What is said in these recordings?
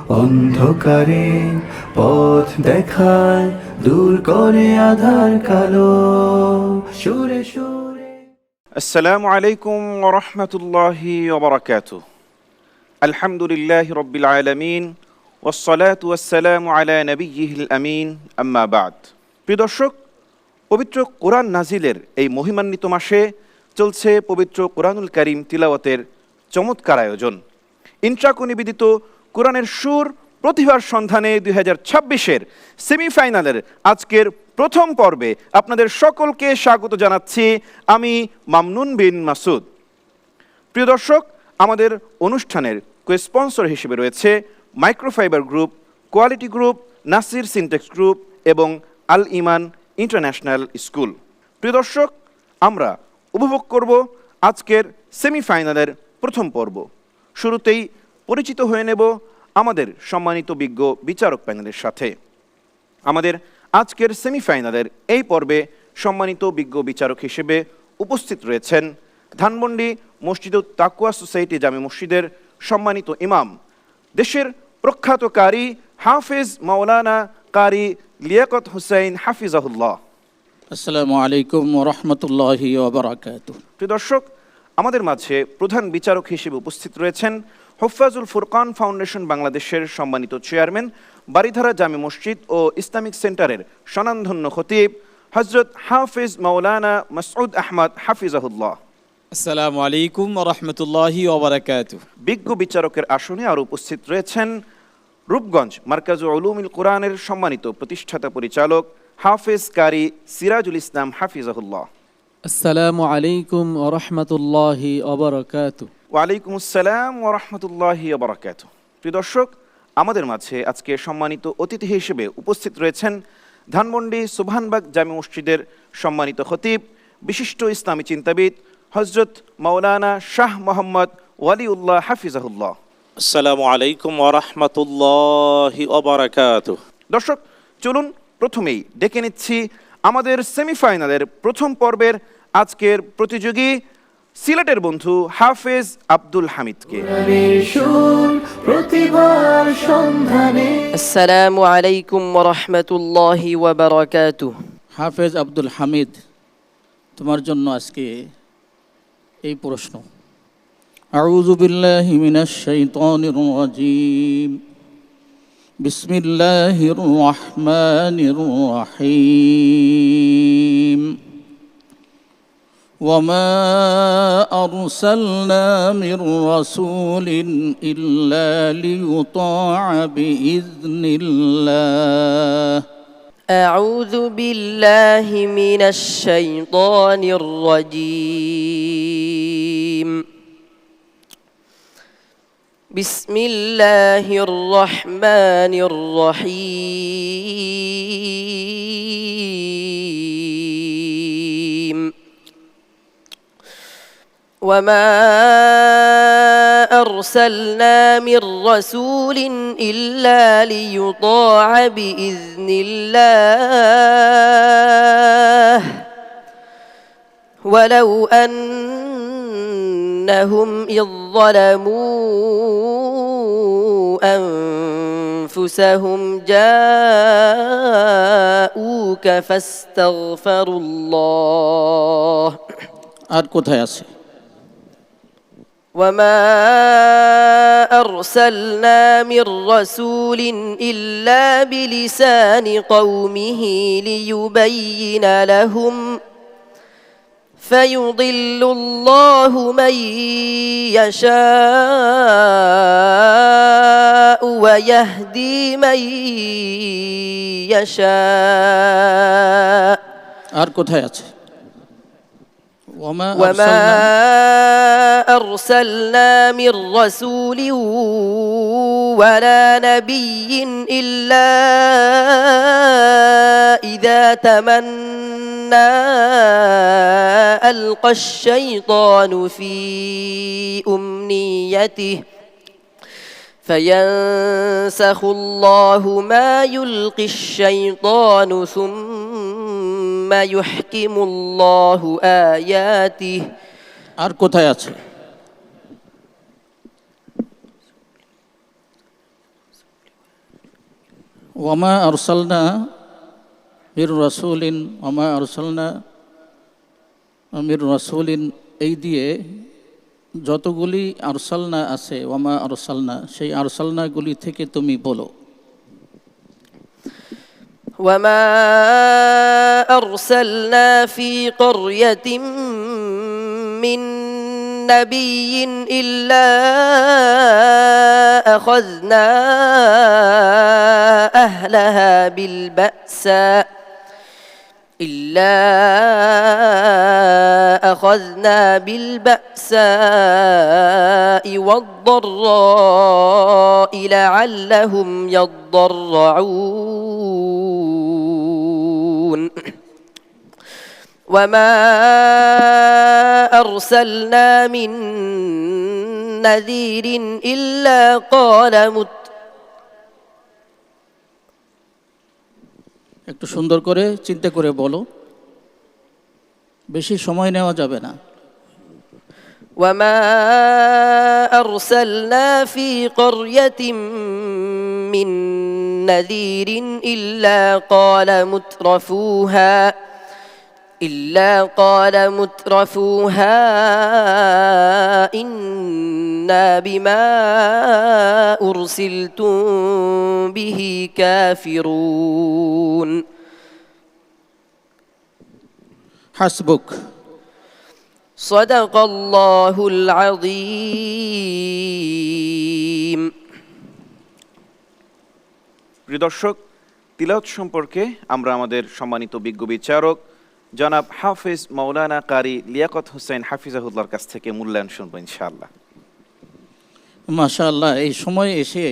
অন্ধকারে পথ দেখায়, দূর করে আধার কালো, সুরে সুরে। আসসালামু আলাইকুম ওয়া রাহমাতুল্লাহি ওয়া বারাকাতুহু। আলহামদুলিল্লাহি রাব্বিল আলামিন ওয়াসসালাতু ওয়াসসালামু আলা নাবিয়্যিহিল আমিন, আম্মা বা'দ। প্রিয় দর্শক, পবিত্র কোরআন নাজিলের এই মহিমান্বিত মাসে চলছে পবিত্র কোরআনুল কারীম তিলাওয়াতের চমৎকার আয়োজন। ইন্ট্রাকো নিবেদিত কোরআনের সুর প্রতিভার সন্ধানে 2026-এর সেমিফাইনালের আজকের প্রথম পর্বে আপনাদের সকলকে স্বাগত জানাচ্ছি আমি মামনুন বিন মাসুদ। প্রিয় দর্শক, আমাদের অনুষ্ঠানের কো-স্পন্সর হিসেবে রয়েছে microfibre group, quality group, Nasir syntax group এবং আল ইমান ইন্টারন্যাশনাল স্কুল। প্রিয় দর্শক, আমরা উপভোগ করব আজকের সেমিফাইনালের প্রথম পর্ব। শুরুতেই পরিচিত হয়ে নেব আমাদের সম্মানিত বিজ্ঞ বিচারক প্যানেলের সাথে। আমাদের আজকের সেমিফাইনালের এই পর্বে সম্মানিত বিজ্ঞ বিচারক হিসেবে উপস্থিত রয়েছেন ধানমন্ডি মসজিদুত তাকওয়া সোসাইটি জামে মসজিদের সম্মানিত ইমাম, দেশের প্রখ্যাত কারি হাফেজ মাওলানা কারি লিয়াকত হুসাইন হাফিজাহুল্লাহ। আসসালামু আলাইকুম ওয়া রাহমাতুল্লাহি ওয়া বারাকাতুহু। প্রিয় দর্শক, আমাদের মাঝে প্রধান বিচারক হিসেবে উপস্থিত রয়েছেন হুফাজুল ফুরকান ফাউন্ডেশন বাংলাদেশের সম্মানিত চেয়ারম্যান, বারিধারা জামে মসজিদ ও ইসলামিক সেন্টারের স্বনামধন্য খতিব হযরত হাফেজ মাওলানা মাসউদ আহমদ হাফিজাহুল্লাহ। আসসালামু আলাইকুম ওয়া রাহমাতুল্লাহি ওয়া বারাকাতুহু। বিজ্ঞ বিচারকের আসনে আর উপস্থিত রয়েছেন রূপগঞ্জ মারকাজু উলুমুল কোরআনের সম্মানিত প্রতিষ্ঠাতা পরিচালক হাফেজ কারি সিরাজুল ইসলাম হাফিজাহুল্লাহ। আসসালামু আলাইকুম ওয়া রাহমাতুল্লাহি ওয়া বারাকাতুহু। ওয়ালাইকুম আসসালাম ওয়া রাহমাতুল্লাহি ওয়া বারাকাতুহু। প্রিয় দর্শক, আমাদের মাঝে আজকে সম্মানিত অতিথি হিসেবে উপস্থিত রয়েছেন ধানমন্ডি সুবহানবাগ জামে মসজিদের সম্মানিত খতিব, বিশিষ্ট ইসলামী চিন্তাবিদ হযরত মাওলানা শাহ মোহাম্মদ ওয়ালিউল্লাহ হাফিজাহুল্লাহ। আসসালামু আলাইকুম ওয়া রাহমাতুল্লাহি ওয়া বারাকাতুহু। দর্শক, চলুন প্রথমেই ডেকে নিচ্ছি আমাদের সেমিফাইনালের প্রথম পর্বের আজকের প্রতিযোগী সিলেটের বন্ধু হাফেজ আব্দুল হামিদকে। সুর প্রতিভার সন্ধানে। আসসালামু আলাইকুম ওয়া রাহমাতুল্লাহি ওয়া বারাকাতুহু। হাফেজ আব্দুল হামিদ, তোমার জন্য আজকে এই প্রশ্ন। আউযু বিল্লাহি মিনাশ শাইতানির রাজীম। বিসমিল্লাহির রহমানির রহিম। وما أرسلنا من رسول إلا ليطاع بإذن الله. أعوذ بالله من الشيطان الرجيم. بسم الله الرحمن الرحيم. وما أرسلنا من رسول إلا ليطاع بإذن الله ولو أنهم إذ ظلموا أنفسهم جاءوك فاستغفروا الله. আর কোথায় আছে? وما أرسلنا من رسول إلا بلسان قومه ليبين لهم فيضل الله من يشاء ويهدي من يشاء. আর কোথায় আছে? وما أرسلنا من رسول ولا نبي إلا إذا تمنى ألقى الشيطان في أمنيته فينسخ الله ما يلقي الشيطان ثم يحكم الله آياته. আর কোথায় আছে? ওয়ামা আরসালনা মির রাসূলিন ওয়ামা আরসালনা মির রাসূলিন এই দিয়ে যতগুলি আরসালনা আছে ওয়ামা আরসালনা সেই আরসালনাগুলি থেকে তুমি বলো وما أرسلنا في قرية من نبي إلا أخذنا أهلها بالبأساء والضراء لعلهم يضرعون وما أرسلنا من نذير إلا قال একটু সুন্দর করে চিন্তা করে বলো, বেশি সময় নেওয়া যাবে না। وما أرسلنا في قرية من نذير إلا قال مترفوها إنا بما أرسلتم به كافرون হাসবুক। صدق الله العظيم। প্রিয় দর্শক, তিলাওয়াত সম্পর্কে আমরা আমাদের সম্মানিত বিজ্ঞ বিচারক জনাব হাফিজ মাওলানা কারি লিয়াকত হোসেন হাফিজাহুল্লাহর কাছ থেকে মূল্যায়ন শুনবো ইনশাআল্লাহ। মাশাআল্লাহ, এই সময় এসে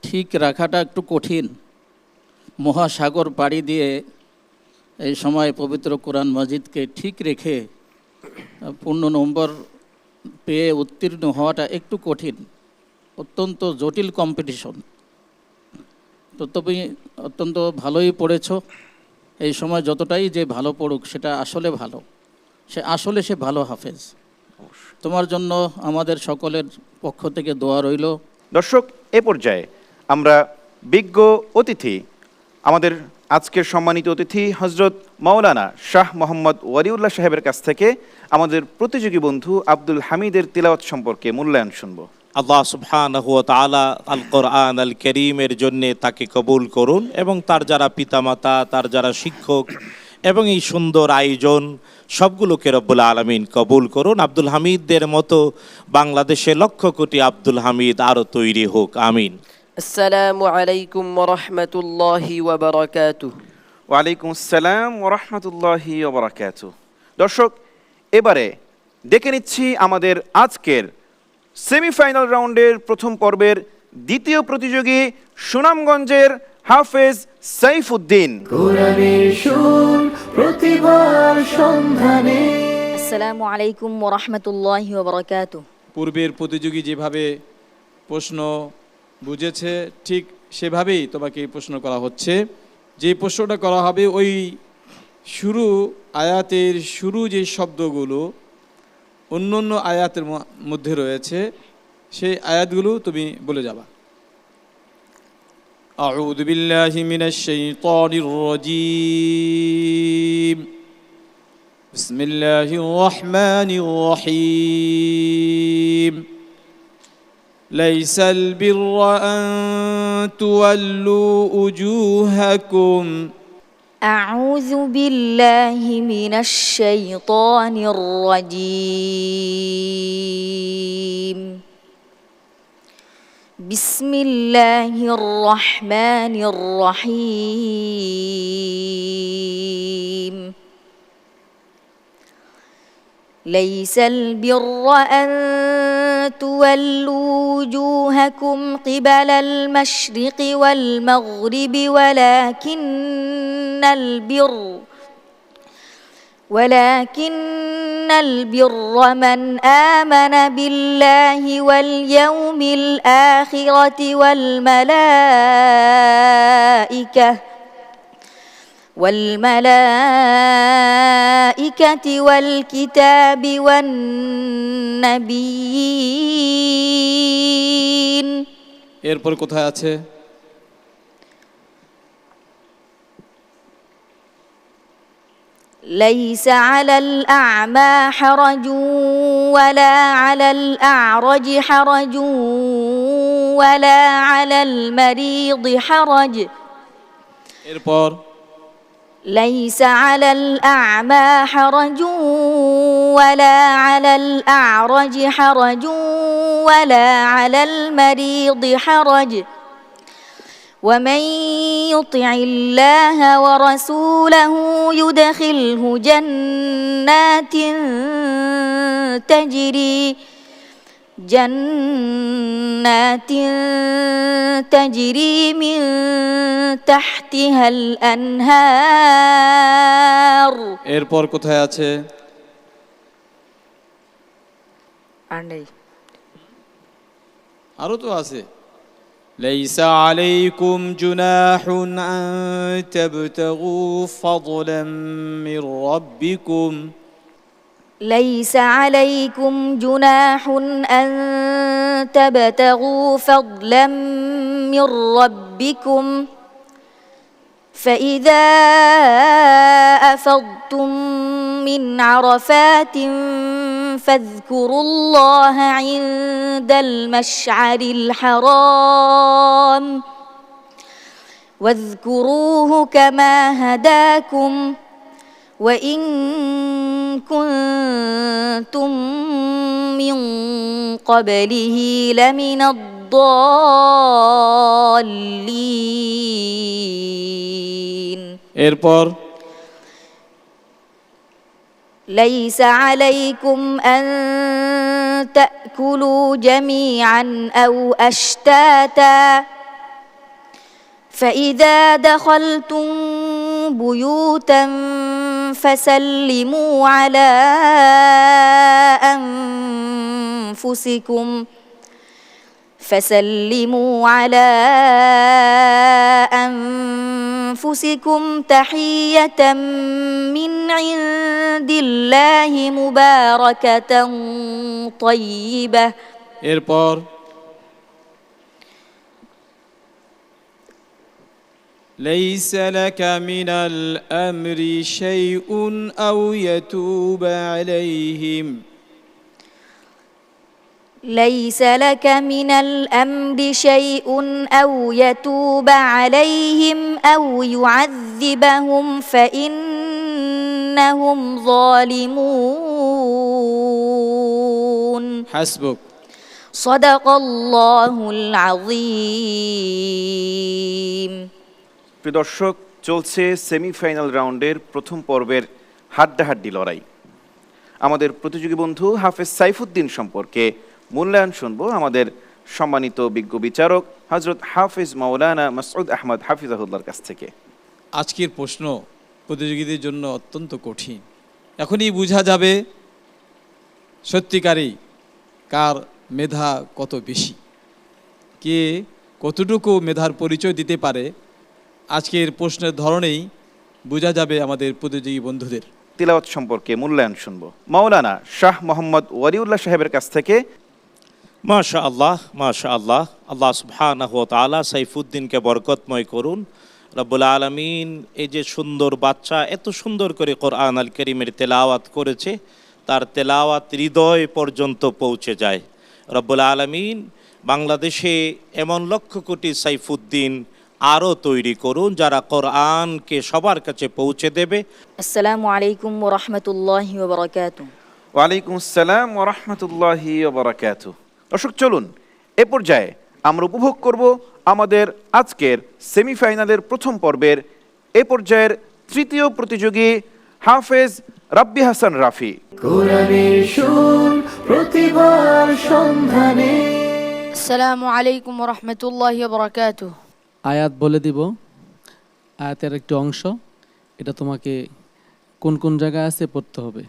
ঠিক রাখাটা একটু কঠিন। মহাসাগর পাড়ি দিয়ে এই সময় পবিত্র কোরআন মাজিদকে ঠিক রেখে পূর্ণ নম্বর পেয়ে উত্তীর্ণ হওয়াটা একটু কঠিন, অত্যন্ত জটিল কম্পিটিশন। তো তুমি অত্যন্ত ভালোই পড়েছো। এই সময় যতটাই যে ভালো পড়ুক সেটা আসলে ভালো, সে ভালো হাফেজ। তোমার জন্য আমাদের সকলের পক্ষ থেকে দোয়া রইল। দর্শক, এ পর্যায়ে আমরা বিজ্ঞ অতিথি, আমাদের আজকের সম্মানিত অতিথি হজরত মাওলানা শাহ মোহাম্মদ ওয়ালিউল্লাহ সাহেবের কাছ থেকে আমাদের প্রতিযোগী বন্ধু আব্দুল হামিদের তিলাওয়াত সম্পর্কে মূল্যায়ন শুনব। আল্লাহ সুবহানাহু ওয়া তাআলা আল কোরআন আল কারীমের জন্য তাকে কবুল করুন এবং তার যারা পিতামাতা, তার যারা শিক্ষক এবং এই সুন্দর আয়োজন সবগুলোকে রব্বুল আলামিন কবুল করুন। আব্দুল হামিদদের মতো বাংলাদেশে লক্ষ কোটি আব্দুল হামিদ আরও তৈরি হোক, আমিন। আসসালামু আলাইকুম ওয়া রাহমাতুল্লাহি ওয়া বারাকাতুহু। ওয়ালাইকুম আসসালাম ওয়া রাহমাতুল্লাহি ওয়া বারাকাতুহু। দর্শক, এবারে ডেকে নিচ্ছি আমাদের আজকের সেমিফাইনাল রাউন্ডের প্রথম পর্বের দ্বিতীয় প্রতিযোগী সুনামগঞ্জের হাফেজ সাইফুদ্দিন। কোরআনের সুর প্রতিভার সন্ধানে। আসসালামু আলাইকুম ওয়া রাহমাতুল্লাহি ওয়া বারাকাতুহু। পূর্বের প্রতিযোগী যেভাবে প্রশ্ন বুঝেছে ঠিক সেভাবেই তোমাকে প্রশ্ন করা হচ্ছে। যে প্রশ্নটা করা হবে ওই আয়াতের শুরু যে শব্দগুলো অন্য অন্য আয়াতের মধ্যে রয়েছে সেই আয়াতগুলো তুমি বলে যাবা। আউযু বিল্লাহি মিনাশ শাইতানির রাজীম। বিসমিল্লাহির রহমানির রহিম। লাইসাল বিররা আন তুওয়াল্লু উজুহাকুম। أعوذ بالله من الشيطان الرجيم. بسم الله الرحمن الرحيم. ليس البر أن تولوا وجوهكم قبل المشرق والمغرب ولكن البر من آمن بالله واليوم الآخرة والملائكة والكتاب والنبيين এরপর কোথায় আছে? ليس على الأعمى حرج ولا على الأعرج حرج ولا على المريض حرج এরপর ليس على الأعمى حرج ولا على الأعرج حرج ولا على المريض حرج ومن يطع الله ورسوله يدخله جنات تجري من تحتها الأنهار এরপর কোথায় আছে? আরো তো আছে। ليس عليكم جناح أن تبتغوا فضلا من ربكم ليس عليكم جناح أن تبتغوا فضلا من ربكم فإذا أفضتم من عرفات فاذكروا الله عند المشعر الحرام واذكروه كما هداكم وإن كنتم من قبله لمن الضالين এরপর ليس عليكم أن تأكلوا جميعا أو أشتاتا فإذا دخلتم بيوتا فسلموا على أنفسكم تحية من عند الله مباركة طيبة এরপর ليس لك من الأمر شيء أو يتوب عليهم ليس لك من الأمر شيء أو يتوب عليهم أو يعذبهم فإنهم ظالمون حسبك صدق الله العظيم প্রিয় দর্শক, চলছে সেমিফাইনাল রাউন্ডের প্রথম পর্বের হাড্ডাহাড্ডি লড়াই। আমাদের প্রতিযোগী বন্ধু হাফেজ সাইফুদ্দিন সম্পর্কে মূল্যায়ন শুনব আমাদের সম্মানিত বিজ্ঞ বিচারক হযরত হাফেজ মাওলানা মাসউদ আহমদ হাফিজাহুল্লাহর কাছ থেকে। আজকের প্রশ্ন প্রতিযোগীদের জন্য অত্যন্ত কঠিন। এখনই বোঝা যাবে সত্যিকারই কার মেধা কত বেশি, কে কতটুকু মেধার পরিচয় দিতে পারে। আজকের প্রশ্নের ধরনেই বোঝা যাবে আমাদের প্রতিযোগী বন্ধুদের। তিলাওয়াত সম্পর্কে মূল্যায়ন শুনব মাওলানা শাহ মোহাম্মদ ওয়ালিউল্লাহ সাহেবের কাছ থেকে। মাশা আল্লাহ, মাশা আল্লাহ। আল্লাহ সুবহানাহু ওয়া তাআলা সাইফুদ্দিনকে বরকতময় করুন। রব্বুল আলামিন এই যে সুন্দর বাচ্চা এত সুন্দর করে কোরআন আল কারীমের তেলাওয়াত করেছে, তার তেলাওয়াত হৃদয় পর্যন্ত পৌঁছে যায়। রব্বুল আলামিন বাংলাদেশে এমন লক্ষ কোটি সাইফুদ্দিন আরও তৈরি করুন যারা কোরআনকে সবার কাছে পৌঁছে দেবে। আসসালামু আলাইকুম ওয়া রাহমাতুল্লাহি ওয়া বারাকাতুহু। ওয়ালাইকুম আসসালাম ওয়া রাহমাতুল্লাহি ওয়া বারাকাতুহু। দর্শক, চলুন এ পর্যায়ে আমরা উপভোগ করব আমাদের আজকের সেমিফাইনালের প্রথম পর্বের এ পর্যায়ের তৃতীয় প্রতিযোগী হাফেজ রাব্বি হাসান রাফি। কোরআনের সুর প্রতিভার সন্ধানে। আসসালামু আলাইকুম ওয়া রাহমাতুল্লাহি ওয়া বারাকাতুহু। আয়াত বলে দিব, আয়াতের একটি অংশ, এটা তোমাকে কোন কোন জায়গায় আছে পড়তে হবে।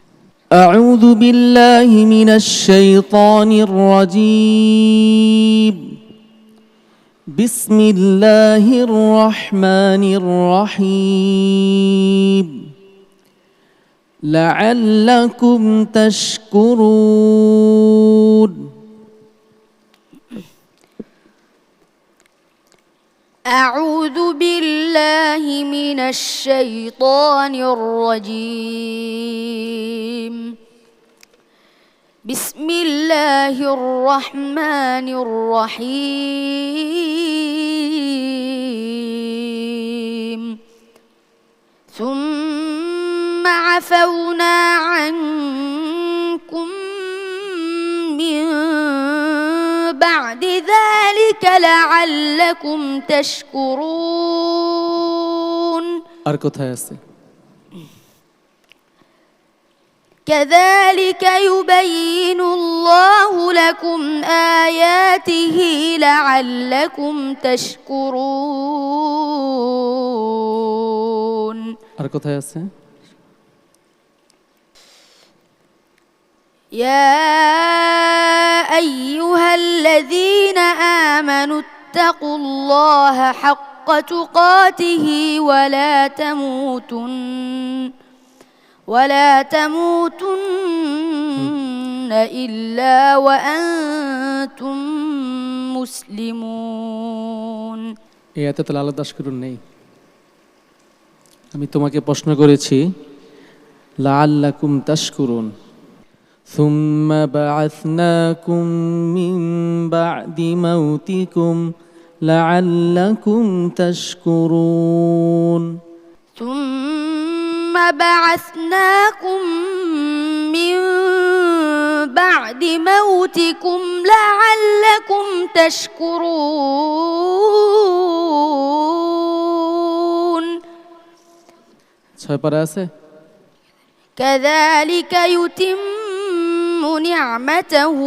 আউযু বিল্লাহি মিনাশ শাইতানির রাজীম। বিসমিল্লাহির রহমানির রহিম। লাআল্লাকুম তাশকুরুন। أعوذ بالله من الشيطان الرجيم بسم الله الرحمن الرحيم ثم عفونا عنكم من بعد ذلك لعلكم تشكرون আর কোথায় আছে? كذلك يبين الله لكم آياته لعلكم تشكرون আর কোথায় আছে? يا أيها الذين آمنوا اتقوا الله حق تقاته ولا تموتن إلا وأنتم مسلمون এই আয়াতে তো আল্লাহ দাস করুন নেই। আমি তোমাকে প্রশ্ন করেছি লাআল্লাকুম তাশকুরুন ثم بعثناكم من بعد موتكم لعلكم تشكرون ثم بعثناكم من بعد موتكم لعلكم تشكرون ছয় পারা আছে? كذلك يتم نعمته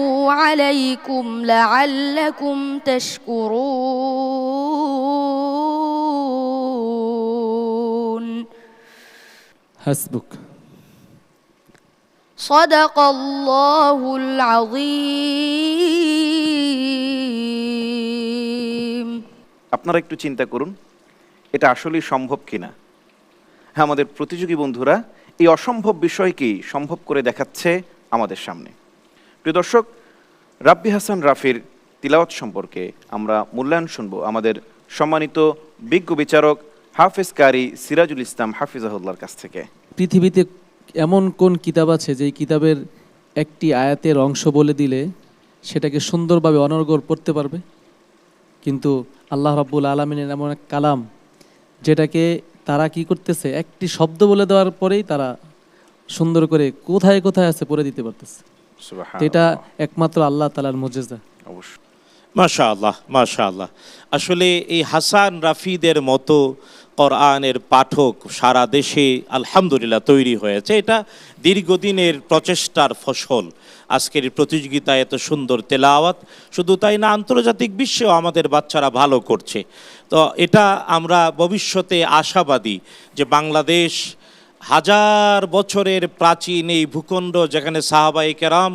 عليكم لعلكم تشكرون হাসবুক। صدق الله العظيم আপনারা একটু চিন্তা করুন, এটা আসলেই সম্ভব কিনা। হ্যাঁ, আমাদের প্রতিযোগী বন্ধুরা এই অসম্ভব বিষয়কেই সম্ভব করে দেখাচ্ছে আমাদের সামনে। প্রিয় দর্শক, রাব্বি হাসান রাফির তিলাওয়াত সম্পর্কে আমরা মূল্যায়ন শুনব আমাদের সম্মানিত বিজ্ঞ বিচারক হাফেজ কারি সিরাজুল ইসলাম হাফিজাহুল্লাহর কাছ থেকে। পৃথিবীতে এমন কোন কিতাব আছে যেই কিতাবের একটি আয়াতের অংশ বলে দিলে সেটাকে সুন্দরভাবে অনর্গল পড়তে পারবে? কিন্তু আল্লাহ রাব্বুল আলামিনের এমন এক কালাম যেটাকে তারা কি করতেছে, একটি শব্দ বলে দেওয়ার পরেই তারা সুন্দর করে কোথায় কোথায় আছে পড়ে দিতে পারতেছে। তো এটা একমাত্র আল্লাহ তাআলার মুজিজা। অবশ্যই। মাশাআল্লাহ, মাশাআল্লাহ। আসলে এই হাসান রাফিদের মতো কোরআনের পাঠক সারা দেশে আলহামদুলিল্লাহ তৈরি হয়েছে। এটা দীর্ঘদিনের প্রচেষ্টার ফসল। আজকের এই প্রতিযোগিতায় এত সুন্দর তেলাওয়াত, শুধু তাই না, আন্তর্জাতিক বিশ্বেও আমাদের বাচ্চারা ভালো করছে। তো এটা আমরা ভবিষ্যতে আশাবাদী যে বাংলাদেশ হাজার বছরের প্রাচীন এই ভূখণ্ড, যেখানে সাহাবায়ে কেরাম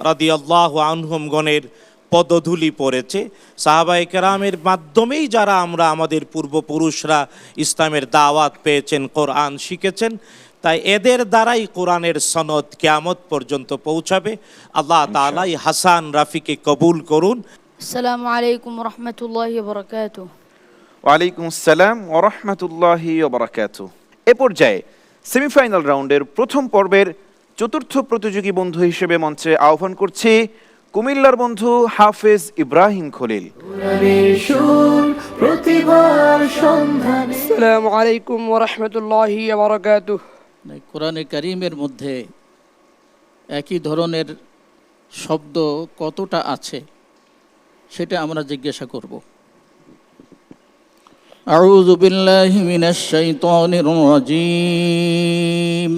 রাদিয়াল্লাহু আনহুমগণের পদধূলি পড়েছে, সাহাবায়ে কেরামের মাধ্যমেই যারা আমরা আমাদের পূর্বপুরুষরা ইসলামের দাওয়াত পেয়েছেন, কোরআন শিখেছেন, তাই এদের দ্বারাই কোরআনের সনদ কিয়ামত পর্যন্ত পৌঁছাবে। আল্লাহ তাআলা এই হাসান রাফিকে কবুল করুন। السلام عليكم ورحمة الله وبركاته ওয়ালাইকুম আসসালাম ওয়া রাহমাতুল্লাহি ওয়া বারাকাতুহু। এ পর্যায়ে সেমিফাইনাল রাউন্ডের প্রথম পর্বের চতুর্থ প্রতিযোগী বন্ধু হিসেবে মঞ্চে আহ্বান করছি কুমিল্লার বন্ধু হাফেজ ইব্রাহিম খলিল। কোরআনের সুর প্রতিভার সন্ধানে। السلام عليكم ورحمة الله وبركاته কোরআনে কারীমের মধ্যে একই ধরনের শব্দ কতটা আছে সেটা আমরা জিজ্ঞাসা করব। আউযু বিল্লাহি মিনাশ শাইতানির রাজীম।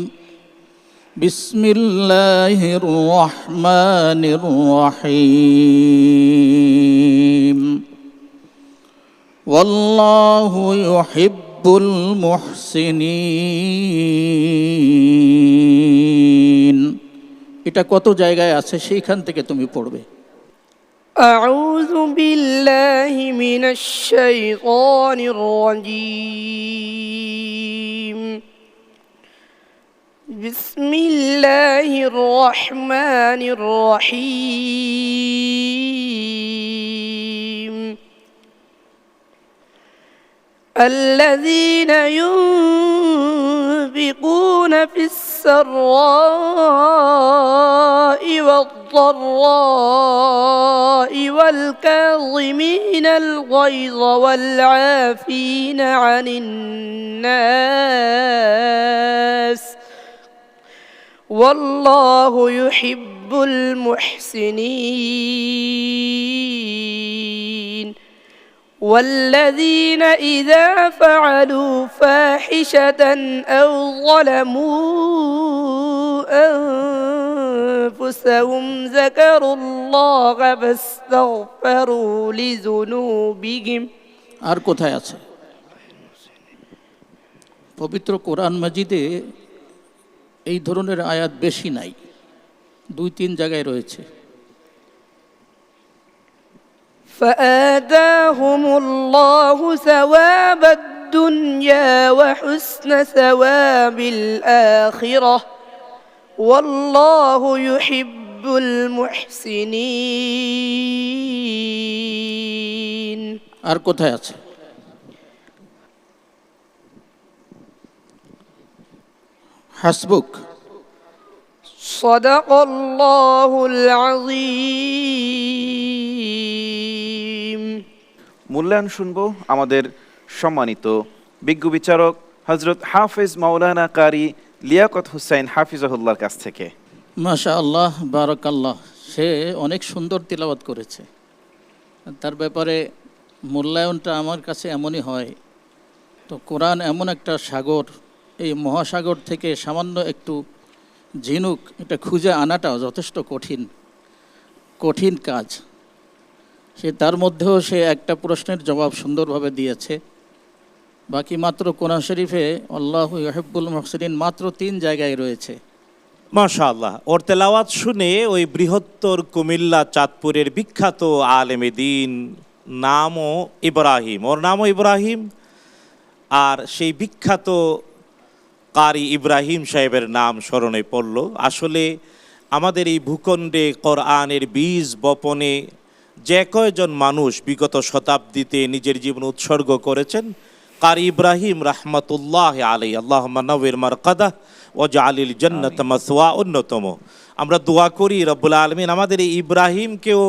বিসমিল্লাহির রহমানির রহিম। ওয়াল্লাহু ইউহিব্বুল মুহসিনিন। এটা কত জায়গায় আছে সেইখান থেকে তুমি পড়বে। أعوذ بالله من الشيطان الرجيم بسم الله الرحمن الرحيم الذين ينفقون في السراء والضراء والكاظمين الغيظ والعافين عن الناس والله يحب المحسنين والذين إذا فعلوا فاحشة أو ظلموا أنفسهم ذكروا الله فاستغفروا لذنوبهم আর কোথায় আছে? পবিত্র কোরআন মাজিদে এই ধরনের আয়াত বেশি নাই, 2-3 জায়গায় রয়েছে। فآتاهم الله ثواب الدنيا وحسن ثواب الآخرة والله يحب المحسنين আর কোথায় আছে? হাসবুক। صدق الله العظيم মূল্যায়ন শুনব আমাদের সম্মানিত বিজ্ঞ বিচারক হজরত হাফেজ মাওলানা কারি লিয়াকত হুসাইন হাফিজাহুল্লাহর কাছ থেকে। মাশা আল্লাহ, বারাকাল্লাহ। সে অনেক সুন্দর তিলাওয়াত করেছে। তার ব্যাপারে মূল্যায়নটা আমার কাছে এমনই হয়। তো কোরআন এমন একটা সাগর, এই মহাসাগর থেকে সামান্য একটু ঝিনুক এটা খুঁজে আনাটাও যথেষ্ট কঠিন কাজ। সে তার মধ্যেও সে একটা প্রশ্নের জবাব সুন্দরভাবে দিয়েছে। বাকি মাত্র কোরআন শরীফে আল্লাহু ইউহিব্বুল মুহসিনিন মাত্র 3 জায়গায় রয়েছে। মাশাআল্লাহ, ওর তেলাওয়াত শুনে ওই বৃহত্তর কুমিল্লা চাঁদপুরের বিখ্যাত আলেমে দ্বীন নামও ইব্রাহিম, ওর নামও ইব্রাহিম, আর সেই বিখ্যাত কারি ইব্রাহিম সাহেবের নাম স্মরণে পড়ল। আসলে আমাদের এই ভূখণ্ডে কোরআনের বীজ বপনে যে কয়জন মানুষ বিগত শতাব্দীতে নিজের জীবন উৎসর্গ করেছেন, কারি ইব্রাহিম রাহমাতুল্লাহ আলাইহি আল্লাহুম্মা নাওয়ির মারকাদা ওয়াজআলিল জান্নাত মাসওয়া অন্যতম। আমরা দোয়া করি রব্বুল আলামিন আমাদের এই ইব্রাহিমকেও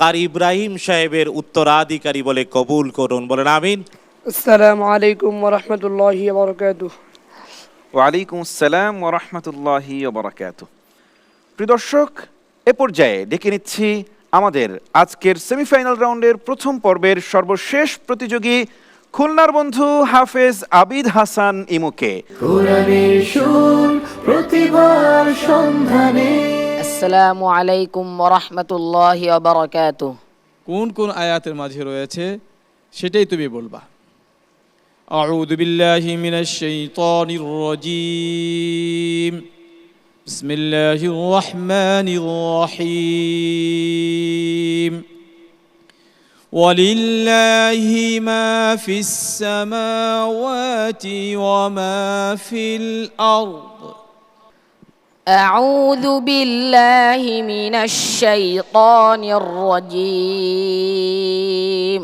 কারি ইব্রাহিম সাহেবের উত্তরাধিকারী বলে কবুল করুন, বলেন আমিন। আসসালামু আলাইকুম ওয়া রাহমাতুল্লাহি ওয়া বারাকাতুহু। ওয়ালাইকুম আসসালাম ওয়া রাহমাতুল্লাহি ওয়া বারাকাতুহু। প্রিয় দর্শক, এ পর্যায়ে ডেকে নিচ্ছি আমাদের আজকের সেমিফাইনাল রাউন্ডের প্রথম পর্বের সর্বশেষ প্রতিযোগী খুলনার বন্ধু হাফেজ আবিদ হাসান ইমুকে। কোরআনের সুর প্রতিভার সন্ধানে। আসসালামু আলাইকুম ওয়া রাহমাতুল্লাহি ওয়া বারাকাতুহু। কোন কোন আয়াতের মাঝে রয়েছে সেটাই তুমি বলবা। আউযু বিল্লাহি মিনাশ শাইতানির রাজীম। বিসমিল্লাহির রহমানির রহিম। ওয়ালিল্লাহি মা ফিস সামাওয়াতি ওয়া মা ফিল আরদ। أعوذ بالله من الشيطان الرجيم.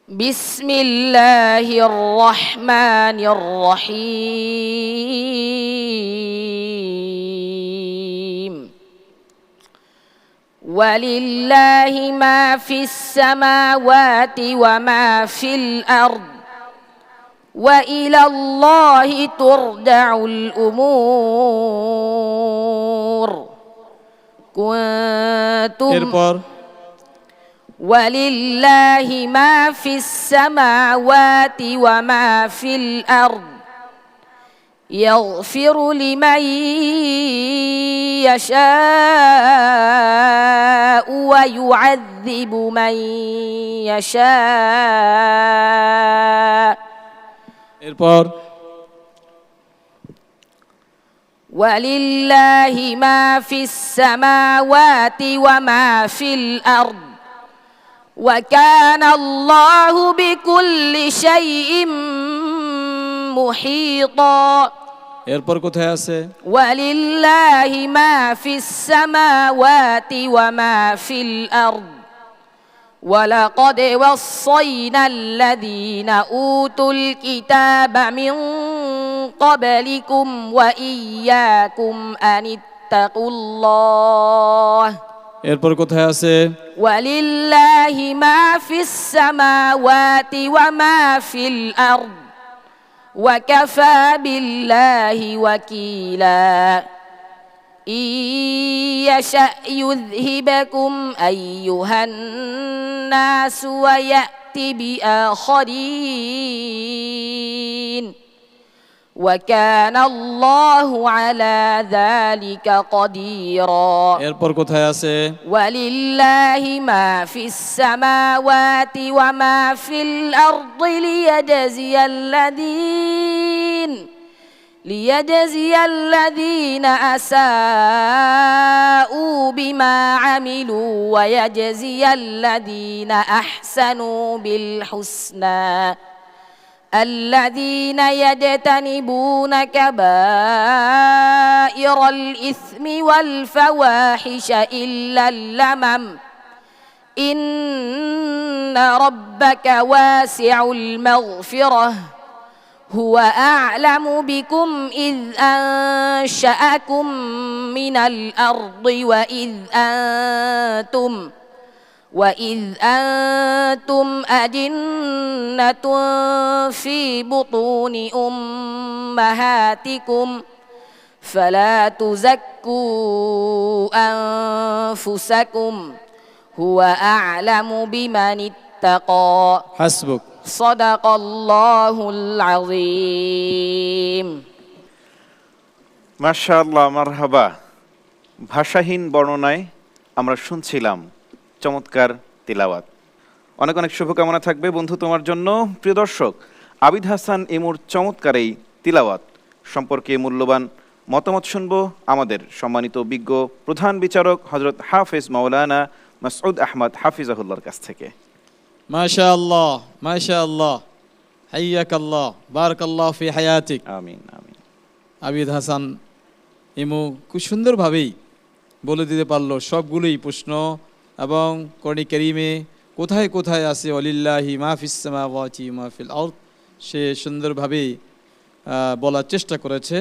بسم الله الرحمن الرحيم. ولله ما في السماوات وما في الأرض وإلى الله ترجع الأمور. كنتم ولله ما في السماوات وما في الأرض يغفر لمن يشاء ويعذب من يشاء. ولله ما في السماوات وما في الأرض وكان الله بكل شيء محيطا. এরপর কোথায় আছে? ولله ما في السماوات وما في الأرض ولقد وصينا الذين أوتوا الكتاب من قبلكم وإياكم أن اتقوا الله এরপর কোথায় আছে ولله ما في السماوات وما في الأرض وكفى بالله وكيلا إن يشأ يذهبكم أيها الناس ويأت بآخرين وكان الله على ذلك قديرا এরপর কোথায় আছে ولله ما في السماوات وما في الأرض ليجزي الذين أساءوا بما عملوا ويجزي الذين أحسنوا بالحسنى الذين يجتنبون كبائر الإثم والفواحش إلا اللمم إن ربك واسع المغفرة هو أعلم بكم إذ أنشأكم من الأرض وإذ أنتم أجنة في بطون أمهاتكم فلا تزكوا أنفسكم هو أعلم بمن اتقى হাসবুক صدق الله العظيم মাশাআল্লাহ, মারহাবা। ভাষাহীন বর্ণনায় আমরা শুনছিলাম চমৎকার তিলাওয়াত। অনেক অনেক শুভকামনা থাকবে বন্ধু তোমার জন্য। প্রিয় দর্শক, আবিদ হাসান ইমুর চমৎকার এই তিলাওয়াত সম্পর্কে মূল্যবান মতামত শুনব আমাদের সম্মানিত বিজ্ঞ প্রধান বিচারক হযরত হাফেজ মাওলানা মাসউদ আহমদ হাফিজাহুল্লাহর কাছ থেকে। মাশাআল্লাহ মাশাআল্লাহ, হাইয়াকাল্লাহ, বারাকাল্লাহ ফি হায়াতিক। আমিন আমিন। আবিদ হাসান ইমু খুব সুন্দরভাবেই বলে দিতে পারলো সবগুলোই প্রশ্ন এবং কোরআন কারীমে কোথায় কোথায় আছে ওয়ালিল্লাহি মা ফিস সামাওয়াতি মা ফিল আরদ, সে সুন্দরভাবেই বলার চেষ্টা করেছে।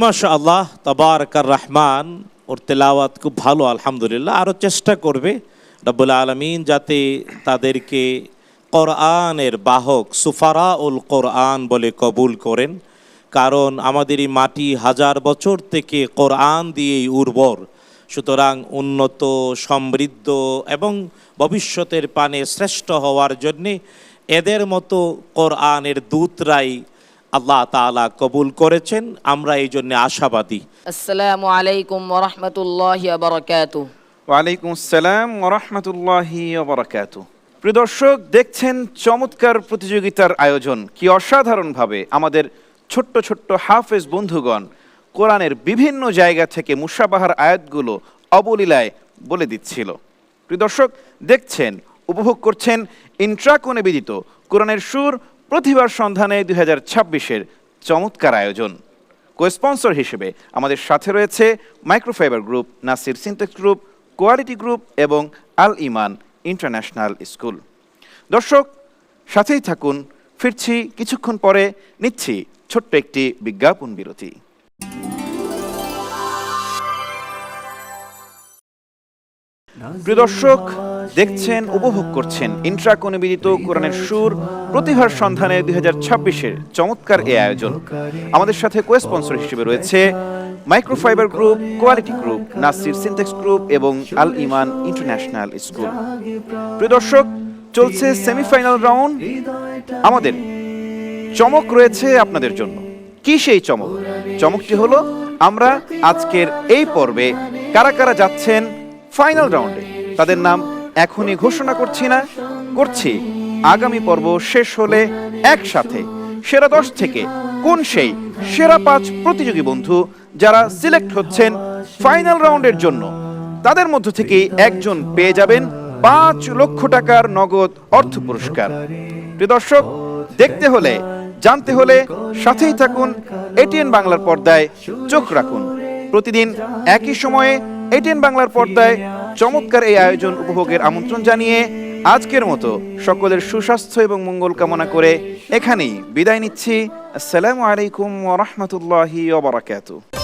মাশাআল্লাহ, তাবারাকার রহমান। ওর তেলাওয়াত খুব ভালো, আলহামদুলিল্লাহ। আরও চেষ্টা করবে রব্বুল আলামিন যাতে তাদেরকে কোরআনের বাহক সুফারাউল কোরআন বলে কবুল করেন, কারণ আমাদের এই মাটি হাজার বছর থেকে কোরআন দিয়েই উর্বর। সুতরাং উন্নত, সমৃদ্ধ এবং ভবিষ্যতের পানে শ্রেষ্ঠ হওয়ার জন্যে এদের মতো কোরআনের দূতরাই আল্লাহ তাআলা কবুল করেছেন। আমরা এই জন্য আশাবাদী। السلام عليكم ورحمة الله وبركاته ওয়ালাইকুম আসসালাম ওয়া রাহমাতুল্লাহি ওয়া বারাকাতুহু। প্রিয় দর্শক, দেখছেন চমৎকার প্রতিযোগিতার আয়োজন। কি অসাধারণভাবে আমাদের ছোট্ট ছোট্ট হাফেজ বন্ধুগণ কোরআনের বিভিন্ন জায়গা থেকে মুসাবাহার আয়াতগুলো অবলীলায় বলে দিচ্ছিল। প্রিয় দর্শক, দেখছেন, উপভোগ করছেন ইন্ট্রাকো নিবেদিত কোরআনের সুর প্রতিভার সন্ধানে 2026-এর চমৎকার আয়োজন। কো-স্পন্সর হিসেবে আমাদের সাথে রয়েছে microfibre group, Nasir syntax group, quality group এবং আল ইমান ইন্টারন্যাশনাল স্কুল। দর্শক, সাথেই থাকুন, ফিরছি কিছুক্ষণ পরে, নিচ্ছি ছোট্ট একটি বিজ্ঞাপন বিরতি। প্রিয় দর্শক, দেখছেন, উপভোগ করছেন ইন্ট্রাকো নিবেদিত কোরআনের সুর প্রতিভার সন্ধানে 2026-এর চমৎকার এই আয়োজন। আমাদের সাথে কো-স্পন্সর হিসেবে রয়েছে microfibre group, quality group, Nasir syntax group এবং আল ইমান ইন্টারন্যাশনাল স্কুল। প্রিয় দর্শক, চলছে সেমিফাইনাল রাউন্ড। আমাদের চমক রয়েছে আপনাদের জন্য। কি সেই চমক? চমকটি হলো আমরা আজকের এই পর্বে কারা কারা যাচ্ছেন ফাইনাল রাউন্ডে তাদের নাম এখনই ঘোষণা করছি না, করছি আগামী পর্ব শেষ হলে একসাথে সেরা 10 থেকে কোন সেই সেরা 5 প্রতিযোগী বন্ধু যারা সিলেক্ট হচ্ছেন ফাইনাল রাউন্ডের জন্য, তাদের মধ্য থেকে একজন পেয়ে যাবেন 5 লক্ষ টাকার নগদ অর্থ পুরস্কার। প্রিয় দর্শক, দেখতে হলে, জানতে হলে সাথেই থাকুন, এটিএন বাংলার পর্দায় চোখ রাখুন। প্রতিদিন একই সময়ে এটিএন বাংলার পর্দায় চমৎকার এই আয়োজন উপভোগের আমন্ত্রণ জানিয়ে আজকের মতো সকলের সুস্বাস্থ্য এবং মঙ্গল কামনা করে এখানেই বিদায় নিচ্ছি। আসসালামু আলাইকুম ওয়া রাহমাতুল্লাহি ওয়া বারাকাতুহু।